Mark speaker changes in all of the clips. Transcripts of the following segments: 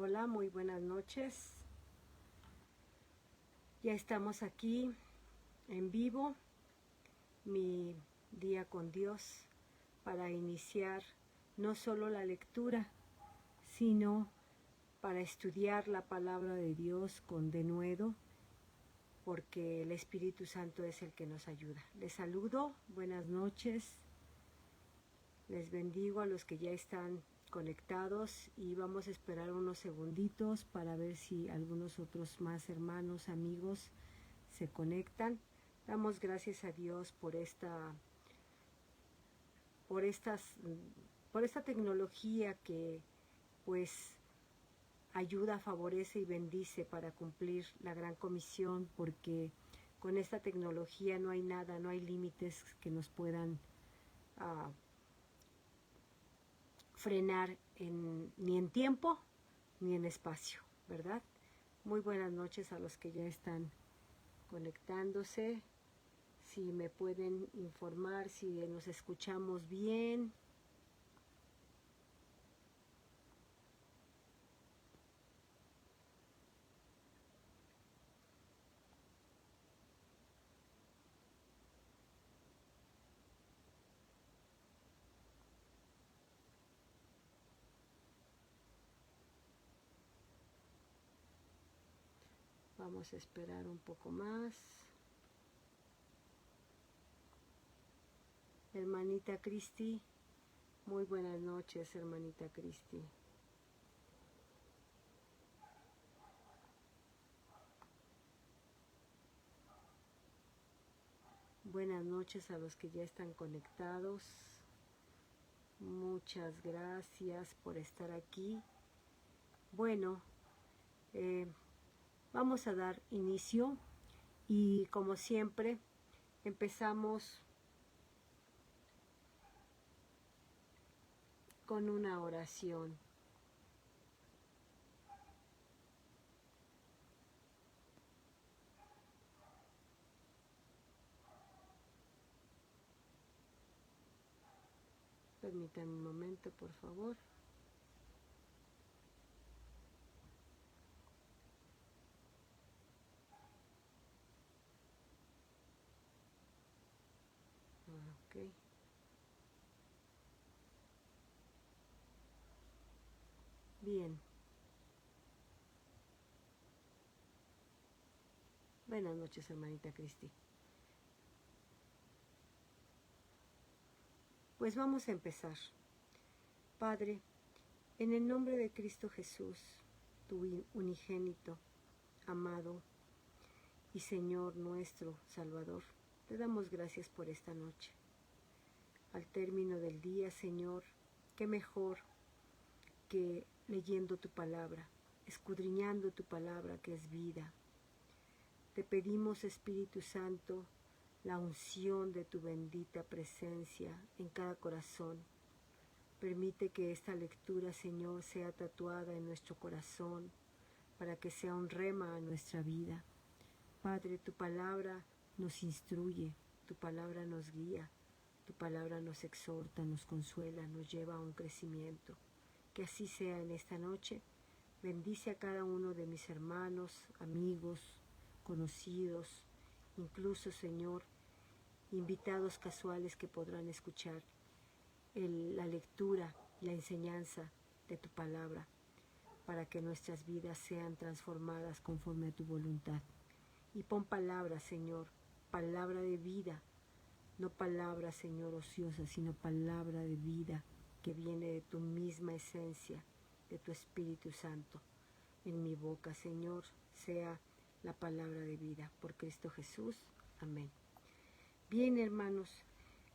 Speaker 1: Hola, muy buenas noches. Ya estamos aquí en vivo, mi día con Dios, para iniciar no solo la lectura, sino para estudiar la palabra de Dios con denuedo, porque el Espíritu Santo es el que nos ayuda. Les saludo, buenas noches, les bendigo a los que ya están conectados y vamos a esperar unos segunditos para ver si algunos otros más hermanos, amigos se conectan. Damos gracias a Dios por esta tecnología que pues ayuda, favorece y bendice para cumplir la gran comisión, porque con esta tecnología no hay nada, no hay límites que nos puedan frenar ni en tiempo ni en espacio, ¿verdad? Muy buenas noches a los que ya están conectándose. Si me pueden informar si nos escuchamos bien. Vamos a esperar un poco más. Hermanita Cristi, muy buenas noches, hermanita Cristi. Buenas noches a los que ya están conectados. Muchas gracias por estar aquí. Bueno, vamos a dar inicio y como siempre empezamos con una oración. Permítanme un momento, por favor. Ok. Bien. Buenas noches, hermanita Cristi. Pues vamos a empezar. Padre, en el nombre de Cristo Jesús, tu unigénito, amado y Señor nuestro Salvador, te damos gracias por esta noche. Al término del día, Señor, qué mejor que leyendo tu palabra, escudriñando tu palabra que es vida. Te pedimos, Espíritu Santo, la unción de tu bendita presencia en cada corazón. Permite que esta lectura, Señor, sea tatuada en nuestro corazón para que sea un rema a nuestra vida. Padre, tu palabra nos instruye, tu palabra nos guía, tu palabra nos exhorta, nos consuela, nos lleva a un crecimiento. Que así sea en esta noche. Bendice a cada uno de mis hermanos, amigos, conocidos, incluso, Señor, invitados casuales que podrán escuchar la lectura, la enseñanza de tu palabra, para que nuestras vidas sean transformadas conforme a tu voluntad. Y pon palabra, Señor, palabra de vida, no palabra, Señor, ociosa, sino palabra de vida que viene de tu misma esencia, de tu Espíritu Santo. En mi boca, Señor, sea la palabra de vida. Por Cristo Jesús. Amén. Bien, hermanos,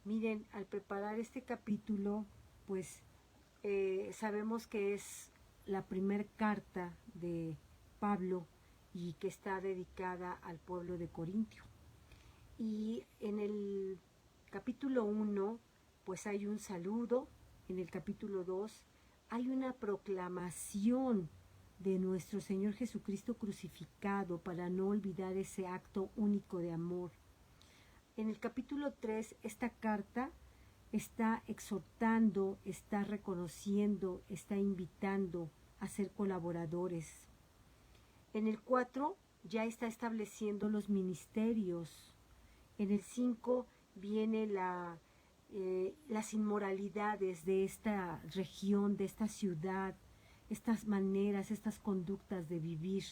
Speaker 1: miren, al preparar este capítulo, pues sabemos que es la primer carta de Pablo y que está dedicada al pueblo de Corintio. Y en el capítulo 1, pues hay un saludo. En el capítulo 2 hay una proclamación de nuestro Señor Jesucristo crucificado para no olvidar ese acto único de amor. En el capítulo 3, esta carta está exhortando, está reconociendo, está invitando a ser colaboradores. En el 4 ya está estableciendo los ministerios. En el 5 viene las inmoralidades de esta región, de esta ciudad, estas maneras, estas conductas de vivir.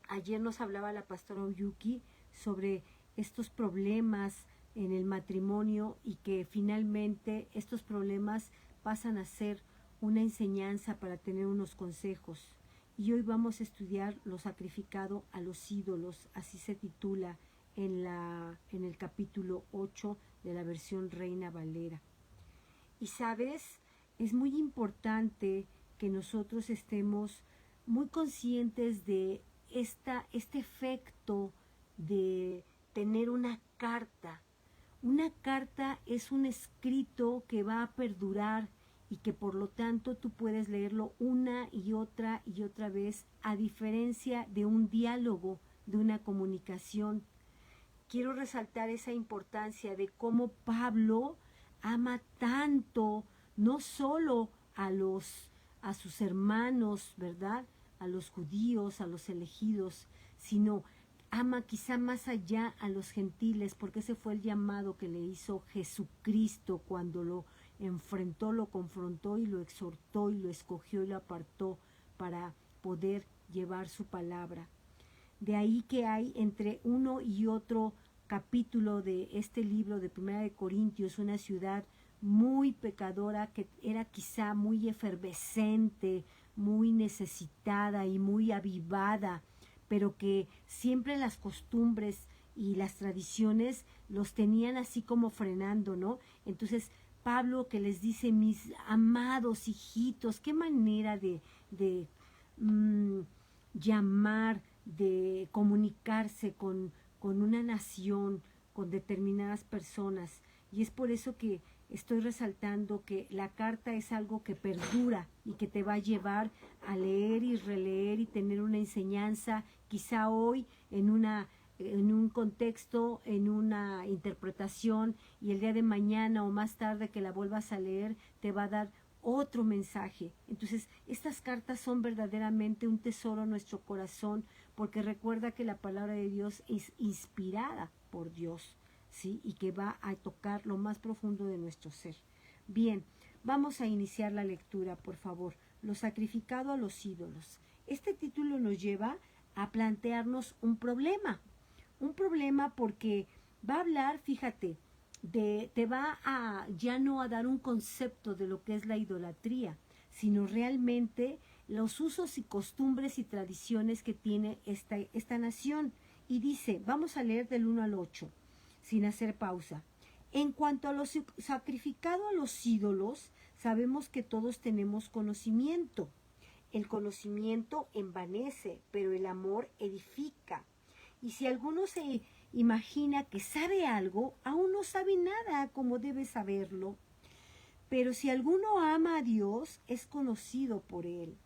Speaker 1: Ayer nos hablaba la pastora Oyuki sobre estos problemas en el matrimonio y que finalmente estos problemas pasan a ser una enseñanza para tener unos consejos. Y hoy vamos a estudiar lo sacrificado a los ídolos, así se titula en el capítulo 8 de la versión Reina Valera. Y sabes, es muy importante que nosotros estemos muy conscientes de este efecto de tener una carta. Una carta es un escrito que va a perdurar y que por lo tanto tú puedes leerlo una y otra vez, a diferencia de un diálogo, de una comunicación. Quiero resaltar esa importancia de cómo Pablo ama tanto, no solo a sus hermanos, ¿verdad?, a los judíos, a los elegidos, sino ama quizá más allá a los gentiles, porque ese fue el llamado que le hizo Jesucristo cuando lo enfrentó, lo confrontó y lo exhortó y lo escogió y lo apartó para poder llevar su palabra. De ahí que hay entre uno y otro capítulo de este libro de Primera de Corintios una ciudad muy pecadora que era quizá muy efervescente, muy necesitada y muy avivada, pero que siempre las costumbres y las tradiciones los tenían así como frenando, ¿no? Entonces Pablo que les dice, mis amados hijitos, qué manera de llamar, de comunicarse con una nación, con determinadas personas. Y es por eso que estoy resaltando que la carta es algo que perdura y que te va a llevar a leer y releer y tener una enseñanza, quizá hoy en un contexto, en una interpretación, y el día de mañana o más tarde que la vuelvas a leer te va a dar otro mensaje. Entonces, estas cartas son verdaderamente un tesoro en nuestro corazón, porque recuerda que la palabra de Dios es inspirada por Dios, ¿sí? Y que va a tocar lo más profundo de nuestro ser. Bien, vamos a iniciar la lectura, por favor. Lo sacrificado a los ídolos. Este título nos lleva a plantearnos un problema porque va a hablar, fíjate, te va a ya no a dar un concepto de lo que es la idolatría, sino realmente los usos y costumbres y tradiciones que tiene esta nación. Y dice, vamos a leer del 1 al 8, sin hacer pausa. En cuanto a lo sacrificado a los ídolos, sabemos que todos tenemos conocimiento. El conocimiento envanece, pero el amor edifica. Y si alguno se imagina que sabe algo, aún no sabe nada como debe saberlo. Pero si alguno ama a Dios, es conocido por él.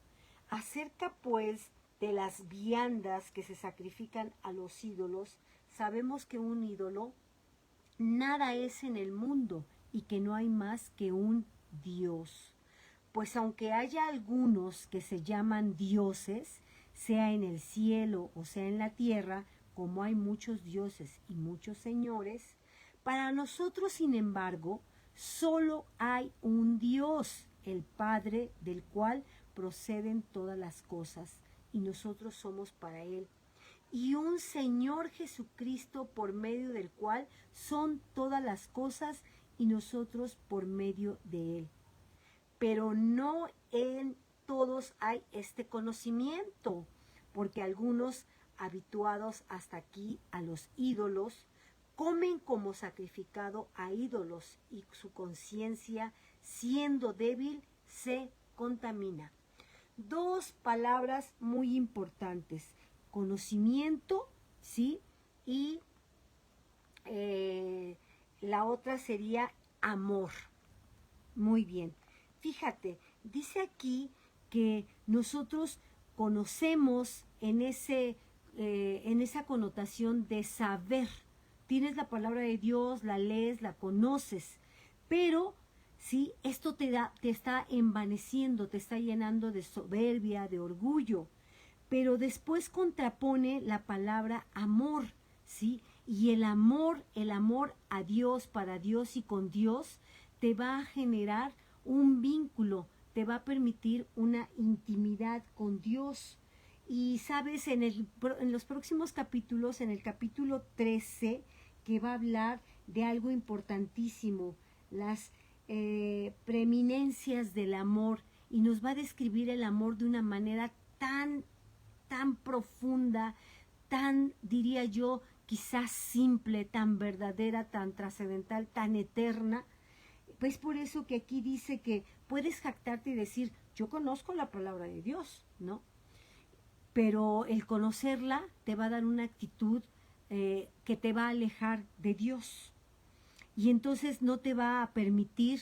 Speaker 1: Acerca, pues, de las viandas que se sacrifican a los ídolos, sabemos que un ídolo nada es en el mundo y que no hay más que un Dios. Pues aunque haya algunos que se llaman dioses, sea en el cielo o sea en la tierra, como hay muchos dioses y muchos señores, para nosotros, sin embargo, solo hay un Dios, el Padre, del cual proceden todas las cosas, y nosotros somos para Él. Y un Señor Jesucristo, por medio del cual son todas las cosas, y nosotros por medio de Él. Pero no en todos hay este conocimiento, porque algunos, habituados hasta aquí a los ídolos, comen como sacrificado a ídolos y su conciencia, siendo débil, se contamina. Dos palabras muy importantes, conocimiento, ¿sí? Y la otra sería amor. Muy bien. Fíjate, dice aquí que nosotros conocemos en esa connotación de saber. Tienes la palabra de Dios, la lees, la conoces, pero ¿sí? Esto te está envaneciendo, te está llenando de soberbia, de orgullo. Pero después contrapone la palabra amor, ¿sí? Y el amor a Dios, para Dios y con Dios, te va a generar un vínculo, te va a permitir una intimidad con Dios. Y sabes, en los próximos capítulos, en el capítulo 13, que va a hablar de algo importantísimo, las preeminencias del amor, y nos va a describir el amor de una manera tan profunda, tan, diría yo, quizás simple, tan verdadera, tan trascendental, tan eterna. Pues por eso que aquí dice que puedes jactarte y decir, yo conozco la palabra de Dios, ¿no? Pero el conocerla te va a dar una actitud que te va a alejar de Dios. Y entonces no te va a permitir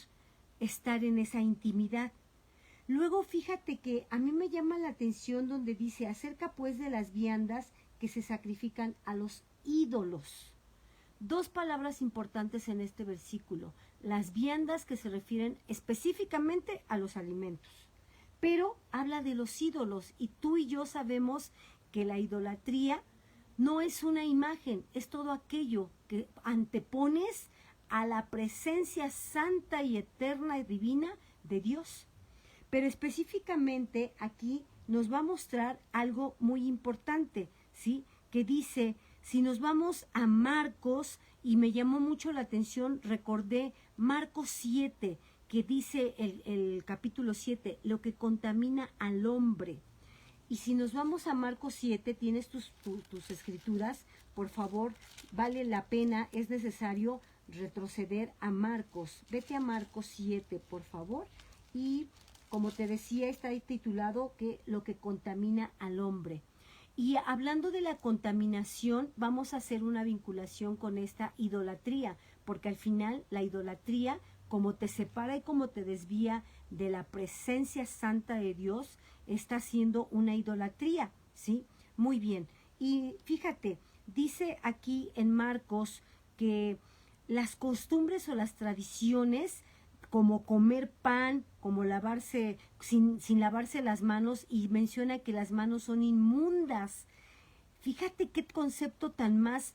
Speaker 1: estar en esa intimidad. Luego fíjate que a mí me llama la atención donde dice, acerca pues de las viandas que se sacrifican a los ídolos. Dos palabras importantes en este versículo. Las viandas que se refieren específicamente a los alimentos. Pero habla de los ídolos y tú y yo sabemos que la idolatría no es una imagen, es todo aquello que antepones a la presencia santa y eterna y divina de Dios. Pero específicamente aquí nos va a mostrar algo muy importante, ¿sí? Que dice, si nos vamos a Marcos, y me llamó mucho la atención, recordé Marcos 7, que dice el capítulo 7, lo que contamina al hombre. Y si nos vamos a Marcos 7, tienes tus escrituras, por favor, vale la pena, es necesario retroceder a Marcos. Vete a Marcos 7, por favor, y como te decía, está ahí titulado que lo que contamina al hombre. Y hablando de la contaminación, vamos a hacer una vinculación con esta idolatría, porque al final la idolatría, como te separa y como te desvía de la presencia santa de Dios, está siendo una idolatría, ¿sí? Muy bien. Y fíjate, dice aquí en Marcos que las costumbres o las tradiciones, como comer pan, como lavarse, sin lavarse las manos, y menciona que las manos son inmundas. Fíjate qué concepto tan más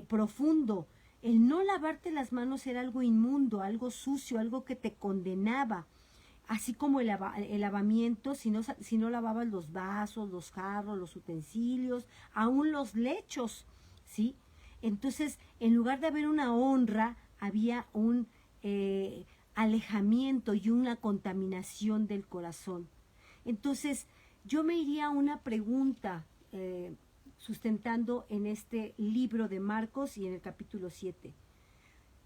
Speaker 1: profundo. El no lavarte las manos era algo inmundo, algo sucio, algo que te condenaba. Así como el lavamiento, si no lavabas los vasos, los jarros, los utensilios, aún los lechos, ¿sí? Entonces, en lugar de haber una honra, había un alejamiento y una contaminación del corazón. Entonces, yo me iría a una pregunta sustentando en este libro de Marcos y en el capítulo 7.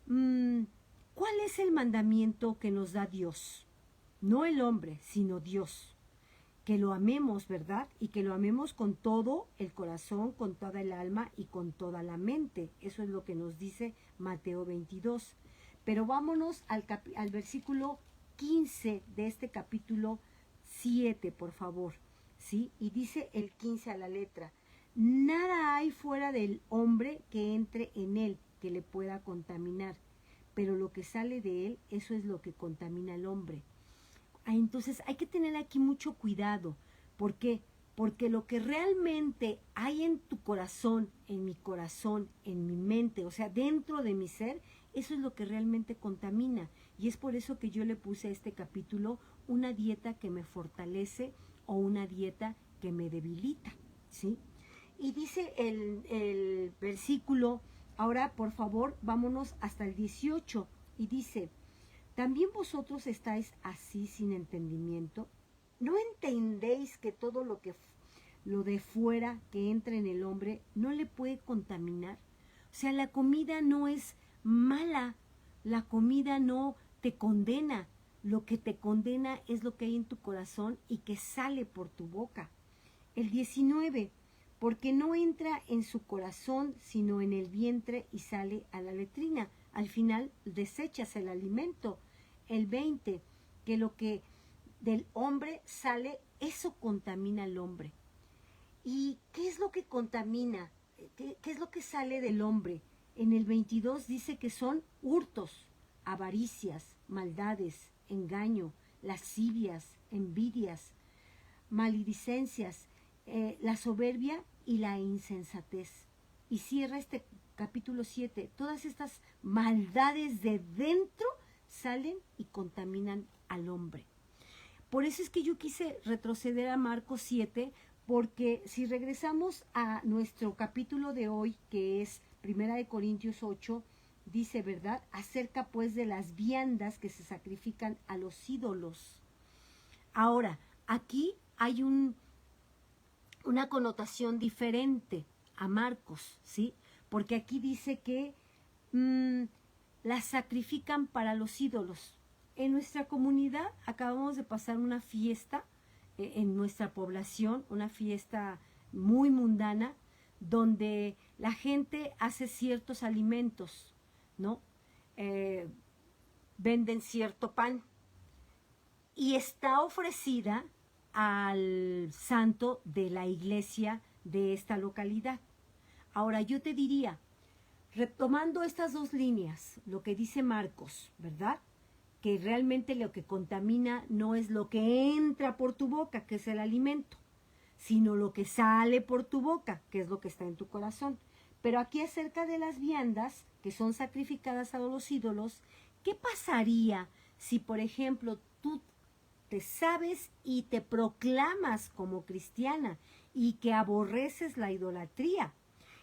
Speaker 1: ¿Cuál es el mandamiento que nos da Dios? No el hombre, sino Dios. Que lo amemos, ¿verdad? Y que lo amemos con todo el corazón, con toda el alma y con toda la mente. Eso es lo que nos dice Mateo 22. Pero vámonos al versículo 15 de este capítulo 7, por favor, ¿sí? Y dice el 15 a la letra, nada hay fuera del hombre que entre en él, que le pueda contaminar, pero lo que sale de él, eso es lo que contamina al hombre. Entonces hay que tener aquí mucho cuidado. ¿Por qué? Porque lo que realmente hay en tu corazón, en mi mente, o sea, dentro de mi ser, eso es lo que realmente contamina. Y es por eso que yo le puse a este capítulo una dieta que me fortalece o una dieta que me debilita, ¿sí? Y dice el versículo, ahora por favor vámonos hasta el 18, y dice, ¿también vosotros estáis así sin entendimiento? ¿No entendéis que todo lo de fuera que entra en el hombre no le puede contaminar? O sea, la comida no es mala, la comida no te condena. Lo que te condena es lo que hay en tu corazón y que sale por tu boca. El 19, porque no entra en su corazón, sino en el vientre y sale a la letrina. Al final desechas el alimento. El 20, que lo que del hombre sale, eso contamina al hombre. ¿Y qué es lo que contamina? ¿Qué es lo que sale del hombre? En el 22 dice que son hurtos, avaricias, maldades, engaño, lascivias, envidias, maledicencias, la soberbia y la insensatez. Y cierra este capítulo 7. Todas estas maldades de dentro salen y contaminan al hombre. Por eso es que yo quise retroceder a Marcos 7, porque si regresamos a nuestro capítulo de hoy, que es 1 Corintios 8, dice, ¿verdad? Acerca pues de las viandas que se sacrifican a los ídolos. Ahora, aquí hay una connotación diferente a Marcos, ¿sí? Porque aquí dice que las sacrifican para los ídolos. En nuestra comunidad acabamos de pasar una fiesta en nuestra población, una fiesta muy mundana, donde la gente hace ciertos alimentos, ¿no? Venden cierto pan y está ofrecida al santo de la iglesia de esta localidad. Ahora yo te diría, retomando estas dos líneas, lo que dice Marcos, ¿verdad? Que realmente lo que contamina no es lo que entra por tu boca, que es el alimento, sino lo que sale por tu boca, que es lo que está en tu corazón. Pero aquí acerca de las viandas que son sacrificadas a los ídolos, ¿qué pasaría si, por ejemplo, tú te sabes y te proclamas como cristiana y que aborreces la idolatría?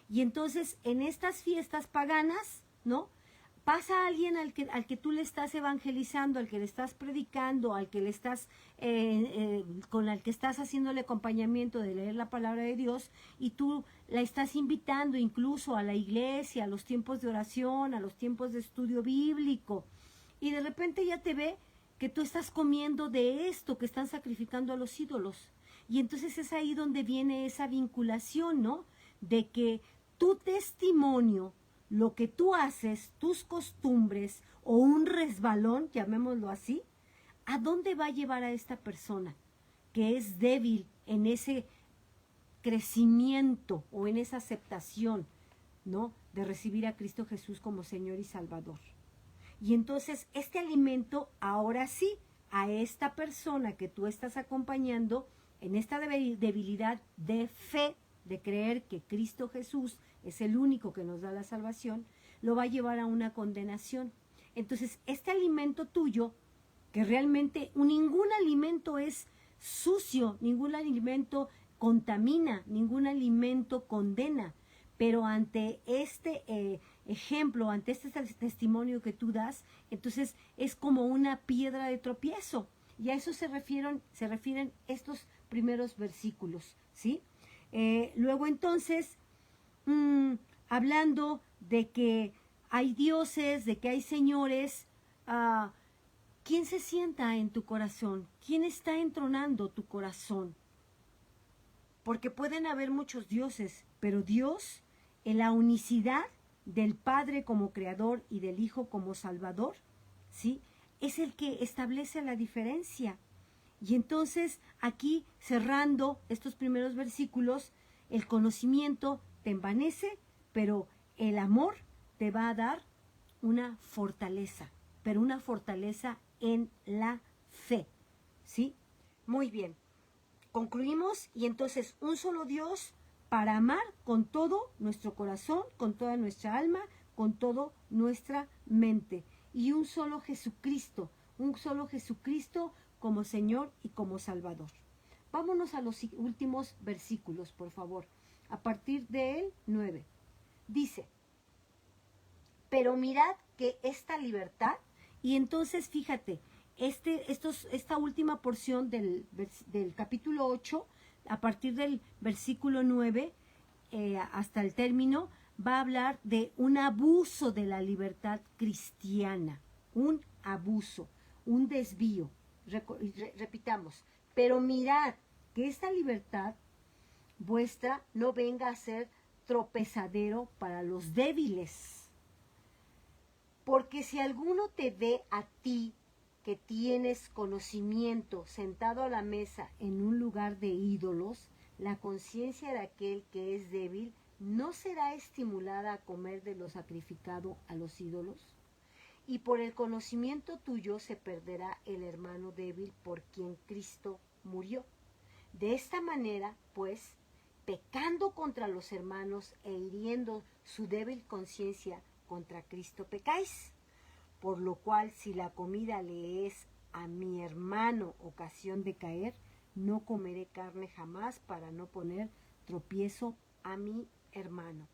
Speaker 1: Y entonces en estas fiestas paganas, ¿no? Pasa alguien al que tú le estás evangelizando, al que le estás predicando, al que le estás, con el que estás haciéndole acompañamiento de leer la palabra de Dios, y tú la estás invitando incluso a la iglesia, a los tiempos de oración, a los tiempos de estudio bíblico, y de repente ya te ve que tú estás comiendo de esto que están sacrificando a los ídolos. Y entonces es ahí donde viene esa vinculación, ¿no? De que tu testimonio, lo que tú haces, tus costumbres o un resbalón, llamémoslo así, ¿a dónde va a llevar a esta persona que es débil en ese crecimiento o en esa aceptación, ¿no? De recibir a Cristo Jesús como Señor y Salvador. Y entonces este alimento, ahora sí, a esta persona que tú estás acompañando en esta debilidad de fe, de creer que Cristo Jesús es el único que nos da la salvación, lo va a llevar a una condenación. Entonces, este alimento tuyo, que realmente ningún alimento es sucio, ningún alimento contamina, ningún alimento condena, pero ante este ejemplo, ante este testimonio que tú das, entonces es como una piedra de tropiezo. Y a eso se refieren estos primeros versículos, ¿sí? Luego entonces, hablando de que hay dioses, de que hay señores, ¿quién se sienta en tu corazón? ¿Quién está entronando tu corazón? Porque pueden haber muchos dioses, pero Dios, en la unicidad del Padre como Creador y del Hijo como Salvador, ¿sí? Es el que establece la diferencia. Y entonces, aquí, cerrando estos primeros versículos, el conocimiento te envanece, pero el amor te va a dar una fortaleza, pero una fortaleza en la fe, ¿sí? Muy bien. Concluimos, y entonces un solo Dios para amar con todo nuestro corazón, con toda nuestra alma, con toda nuestra mente. Y un solo Jesucristo como Señor y como Salvador. Vámonos a los últimos versículos, por favor. A partir del 9. Dice, pero mirad que esta libertad, y entonces fíjate, esta última porción del capítulo 8, a partir del versículo 9 hasta el término, va a hablar de un abuso de la libertad cristiana, un abuso, un desvío. Repitamos, pero mirad que esta libertad vuestra no venga a ser tropezadero para los débiles. Porque si alguno te ve a ti que tienes conocimiento sentado a la mesa en un lugar de ídolos, la conciencia de aquel que es débil no será estimulada a comer de lo sacrificado a los ídolos. y por el conocimiento tuyo se perderá el hermano débil por quien Cristo murió. De esta manera, pues, pecando contra los hermanos e hiriendo su débil conciencia, contra Cristo pecáis. Por lo cual, si la comida le es a mi hermano ocasión de caer, no comeré carne jamás para no poner tropiezo a mi hermano.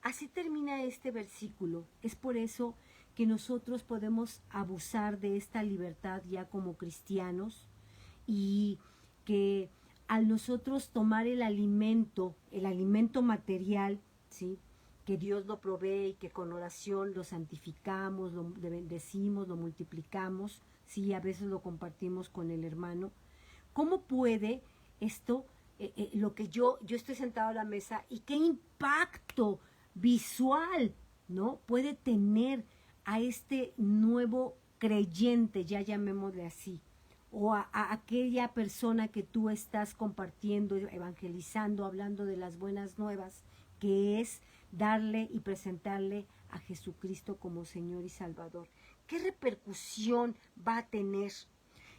Speaker 1: Así termina este versículo. Es por eso que nosotros podemos abusar de esta libertad ya como cristianos, y que al nosotros tomar el alimento material, ¿sí?, que Dios lo provee y que con oración lo santificamos, lo bendecimos, lo multiplicamos, sí, a veces lo compartimos con el hermano. ¿Cómo puede esto, lo que yo estoy sentado a la mesa, y qué impacto visual, ¿no?, puede tener a este nuevo creyente, ya llamémosle así, o a aquella persona que tú estás compartiendo, evangelizando, hablando de las buenas nuevas, que es darle y presentarle a Jesucristo como Señor y Salvador? ¿Qué repercusión va a tener?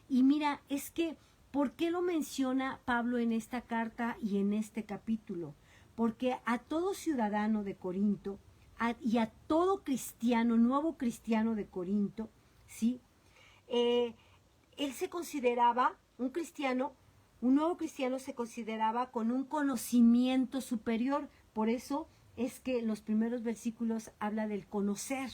Speaker 1: Y mira, es que, ¿por qué lo menciona Pablo en esta carta y en este capítulo? Porque a todo ciudadano de Corinto y a todo cristiano, nuevo cristiano de Corinto, ¿sí?, él se consideraba un cristiano, un nuevo cristiano se consideraba con un conocimiento superior. Por eso es que en los primeros versículos habla del conocer.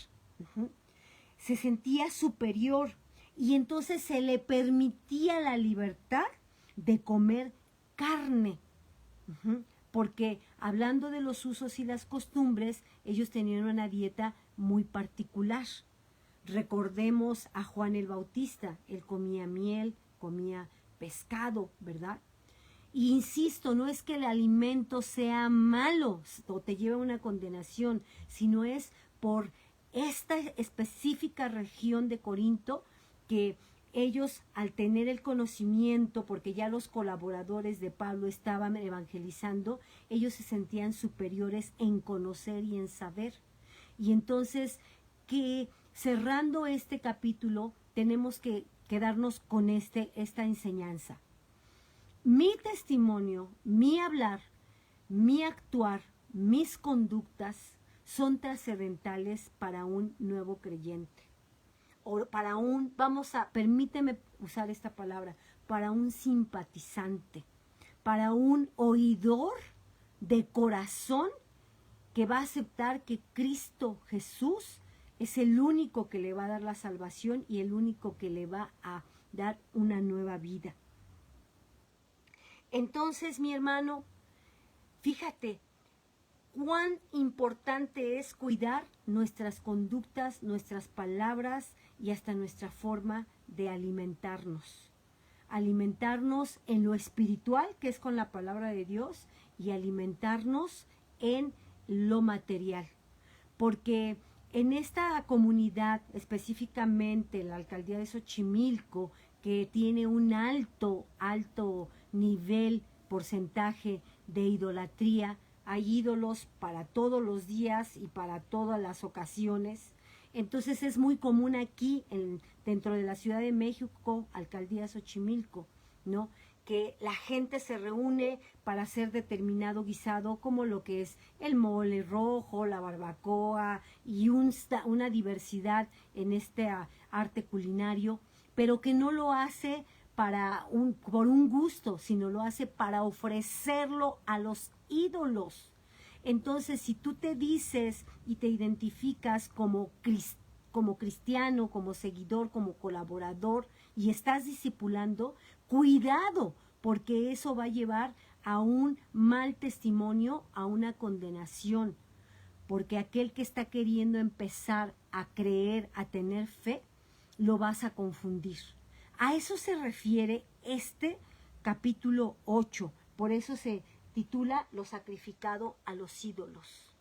Speaker 1: Se sentía superior, y entonces se le permitía la libertad de comer carne. Porque hablando de los usos y las costumbres, ellos tenían una dieta muy particular. Recordemos a Juan el Bautista, él comía miel, comía pescado, ¿verdad? Y insisto, no es que el alimento sea malo o te lleve a una condenación, sino es por esta específica región de Corinto, que ellos, al tener el conocimiento, porque ya los colaboradores de Pablo estaban evangelizando, ellos se sentían superiores en conocer y en saber. Y entonces, que cerrando este capítulo, tenemos que quedarnos con esta enseñanza. Mi testimonio, mi hablar, mi actuar, mis conductas son trascendentales para un nuevo creyente. O para un, permíteme usar esta palabra, para un simpatizante, para un oidor de corazón que va a aceptar que Cristo Jesús es el único que le va a dar la salvación y el único que le va a dar una nueva vida. Entonces, mi hermano, fíjate cuán importante es cuidar nuestras conductas, nuestras palabras y hasta nuestra forma de alimentarnos. Alimentarnos en lo espiritual, que es con la palabra de Dios, y alimentarnos en lo material. Porque en esta comunidad, específicamente la alcaldía de Xochimilco, que tiene un alto nivel, porcentaje de idolatría, hay ídolos para todos los días y para todas las ocasiones. Entonces es muy común aquí, dentro de la Ciudad de México, alcaldía Xochimilco, ¿no?, que la gente se reúne para hacer determinado guisado, como lo que es el mole rojo, la barbacoa y una diversidad en este arte culinario, pero que no lo hace por un gusto, sino lo hace para ofrecerlo a los ídolos. Entonces, si tú te dices y te identificas como cristiano, como seguidor, como colaborador, y estás discipulando, cuidado, porque eso va a llevar a un mal testimonio, a una condenación, porque aquel que está queriendo empezar a creer, a tener fe, lo vas a confundir. A eso se refiere este capítulo 8, por eso se titula Lo sacrificado a los ídolos.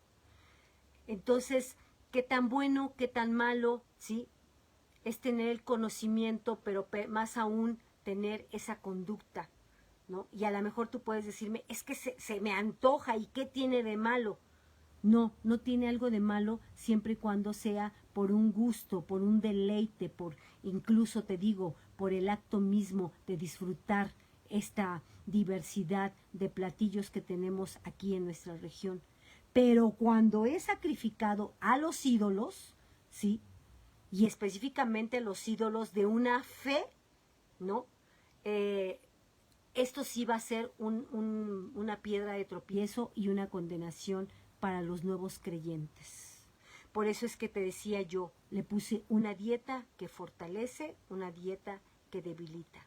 Speaker 1: Entonces, qué tan bueno, qué tan malo, ¿sí?, es tener el conocimiento, pero más aún tener esa conducta, ¿no? Y a lo mejor tú puedes decirme, es que se me antoja, ¿y qué tiene de malo? No, no tiene algo de malo siempre y cuando sea por un gusto, por un deleite, por incluso te digo, por el acto mismo de disfrutar esta diversidad de platillos que tenemos aquí en nuestra región. Pero cuando es sacrificado a los ídolos, ¿sí? Y específicamente los ídolos de una fe, ¿no? Esto sí va a ser una piedra de tropiezo y una condenación para los nuevos creyentes. Por eso es que te decía yo, le puse una dieta que fortalece, una dieta que debilita.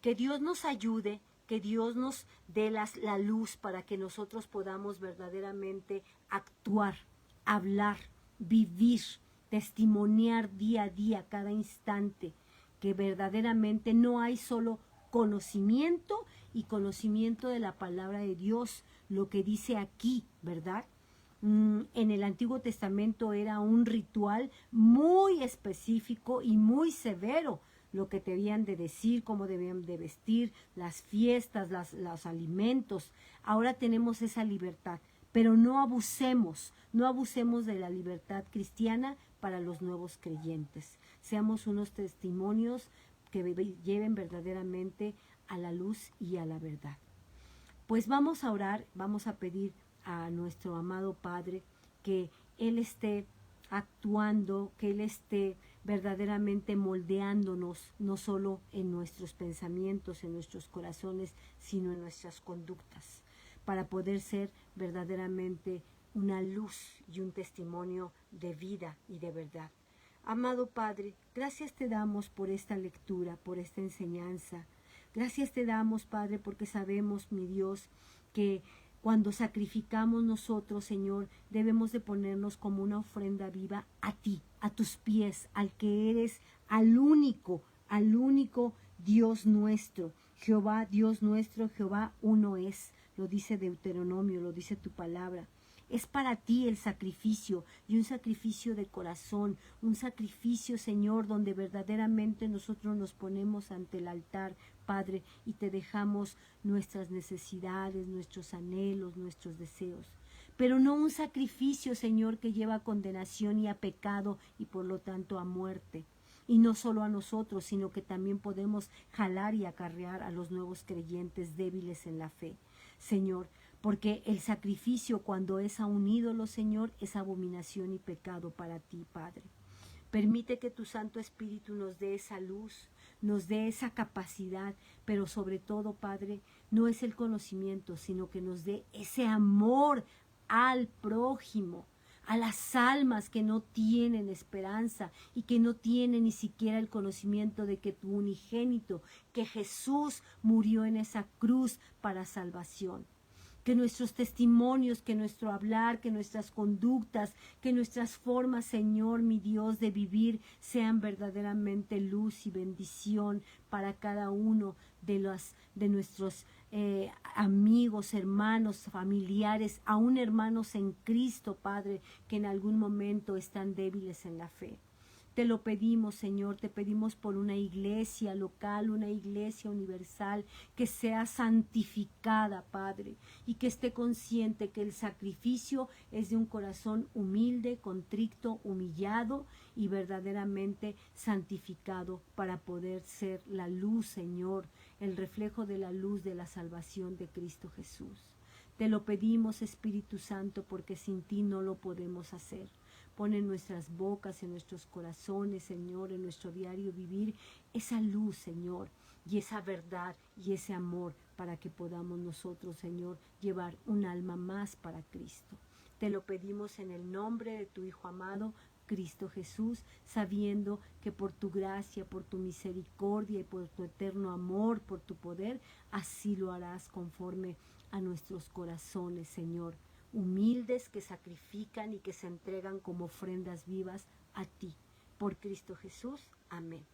Speaker 1: Que Dios nos ayude, que Dios nos dé la luz para que nosotros podamos verdaderamente actuar, hablar, vivir, testimoniar día a día, cada instante, que verdaderamente no hay solo conocimiento y conocimiento de la palabra de Dios, lo que dice aquí, ¿verdad? En el Antiguo Testamento era un ritual muy específico y muy severo, lo que debían de decir, cómo debían de vestir, las fiestas, los alimentos. Ahora tenemos esa libertad, pero no abusemos de la libertad cristiana para los nuevos creyentes. Seamos unos testimonios que lleven verdaderamente a la luz y a la verdad. Pues vamos a orar, vamos a pedir a nuestro amado Padre que Él esté actuando, que Él esté verdaderamente moldeándonos, no solo en nuestros pensamientos, en nuestros corazones, sino en nuestras conductas, para poder ser verdaderamente una luz y un testimonio de vida y de verdad. Amado Padre, gracias te damos por esta lectura, por esta enseñanza. Gracias te damos, Padre, porque sabemos, mi Dios, que cuando sacrificamos nosotros, Señor, debemos de ponernos como una ofrenda viva a ti, a tus pies, al que eres, al único Dios nuestro. Jehová, Dios nuestro, Jehová uno es. Lo dice Deuteronomio, lo dice tu palabra. Es para ti el sacrificio, y un sacrificio de corazón, un sacrificio, Señor, donde verdaderamente nosotros nos ponemos ante el altar, Padre, y te dejamos nuestras necesidades, nuestros anhelos, nuestros deseos. Pero no un sacrificio, Señor, que lleva a condenación y a pecado y por lo tanto a muerte. Y no solo a nosotros, sino que también podemos jalar y acarrear a los nuevos creyentes débiles en la fe. Señor, porque el sacrificio cuando es a un ídolo, Señor, es abominación y pecado para ti, Padre. Permite que tu Santo Espíritu nos dé esa luz, nos dé esa capacidad, pero sobre todo, Padre, no es el conocimiento, sino que nos dé ese amor al prójimo, a las almas que no tienen esperanza y que no tienen ni siquiera el conocimiento de que tu unigénito, que Jesús murió en esa cruz para salvación. Que nuestros testimonios, que nuestro hablar, que nuestras conductas, que nuestras formas, Señor, mi Dios, de vivir sean verdaderamente luz y bendición para cada uno de nuestros amigos, hermanos, familiares, aún hermanos en Cristo, Padre, que en algún momento están débiles en la fe. Te lo pedimos, Señor, te pedimos por una iglesia local, una iglesia universal, que sea santificada, Padre, y que esté consciente que el sacrificio es de un corazón humilde, contrito, humillado y verdaderamente santificado para poder ser la luz, Señor, el reflejo de la luz de la salvación de Cristo Jesús. Te lo pedimos, Espíritu Santo, porque sin ti no lo podemos hacer. Pon en nuestras bocas, en nuestros corazones, Señor, en nuestro diario vivir, esa luz, Señor, y esa verdad y ese amor para que podamos nosotros, Señor, llevar un alma más para Cristo. Te lo pedimos en el nombre de tu Hijo amado, Cristo Jesús, sabiendo que por tu gracia, por tu misericordia y por tu eterno amor, por tu poder, así lo harás conforme a nuestros corazones, Señor, humildes que sacrifican y que se entregan como ofrendas vivas a ti. Por Cristo Jesús. Amén.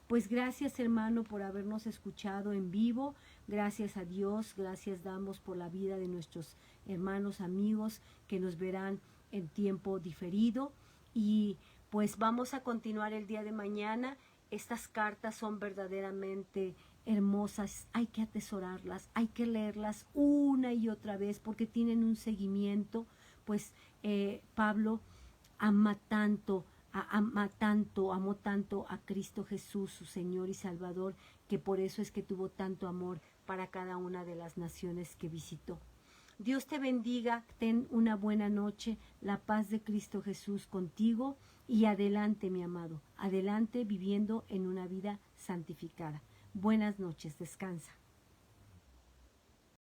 Speaker 1: Pues gracias, hermano, por habernos escuchado en vivo. Gracias a Dios, gracias damos por la vida de nuestros hermanos, amigos que nos verán en tiempo diferido. Y pues vamos a continuar el día de mañana. Estas cartas son verdaderamente hermosas, hay que atesorarlas, hay que leerlas una y otra vez porque tienen un seguimiento. Pues Pablo ama tanto amó tanto a Cristo Jesús, su Señor y Salvador, que por eso es que tuvo tanto amor para cada una de las naciones que visitó. Dios te bendiga, ten una buena noche, la paz de Cristo Jesús contigo y adelante, mi amado, adelante viviendo en una vida santificada. Buenas noches, descansa.